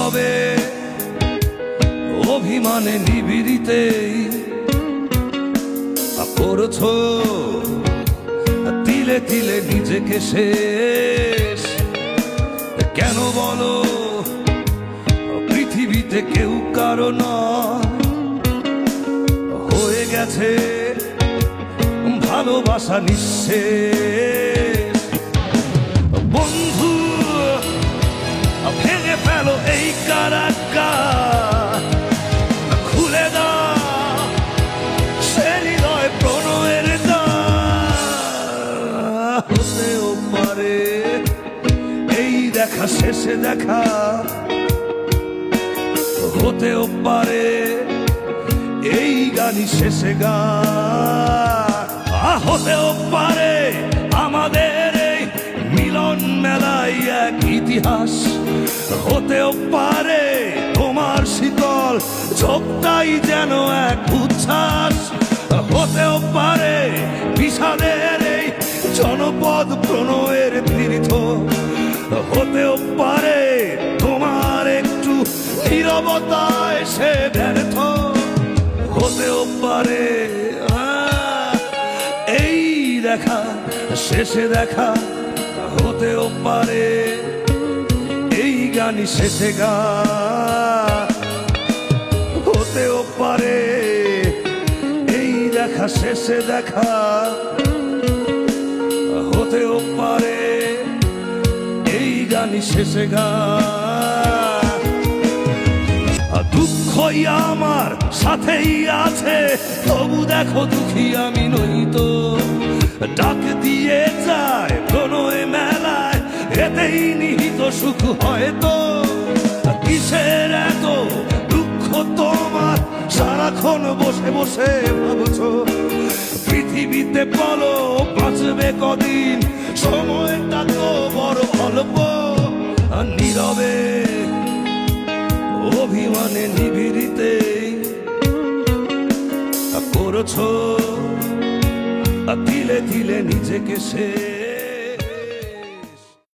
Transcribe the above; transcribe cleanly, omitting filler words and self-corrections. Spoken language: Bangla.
নীরবে অভিমানে নিবিড়িতেই করছো তিলে তিলে নিজেকে শেষ। কেন বলো পৃথিবীতে কেউ কারো নয়, হয়ে গেছে ভালোবাসা নিঃশেষ। বন্ধু ভেঙে ফেলো এই কারাগার, খুলে দাও সে হৃদয় প্রণয়ের দ্বার। হতেও পারে এই দেখা শেষে দেখা, হতেও পারে এই গানই শেষে গান। হতেও পারে আমাদের এই মিলন মেলায় এক ইতিহাস, হতেও পারে তোমার শীতল চোখটাই যেন এক উচ্ছ্বাস, হতেও পারে বিষাদের এই জনপদ প্রণয়ের তীর্থ, হতেও পারে তোমার একটু নীরবতায় সে ব্যর্থ, হতেও পারে এই দেখা শেষে দেখা, হতেও পারে এই গানই শেষে গান, হতেও পারে এই দেখা শেষে দেখা, হতেও পারে এই গানই শেষে গান। দুঃখই আমার সাথেই আছে, তবু দেখো দুঃখী আমি নই তো। ডাক দিয়ে যায় প্রণয় মেলায়, এতেই নিহিত সুখ হয়তো। কিসের এত দুঃখ তোমার, সারাক্ষণ বসে বসে ভাবছো পৃথিবীতে বলো বাঁচবে কদিন, সময়টা তো বড় অল্প। নীরবে অভিমানে নিবিড়িতেই করছো তিলে তিলে নিজেকে সে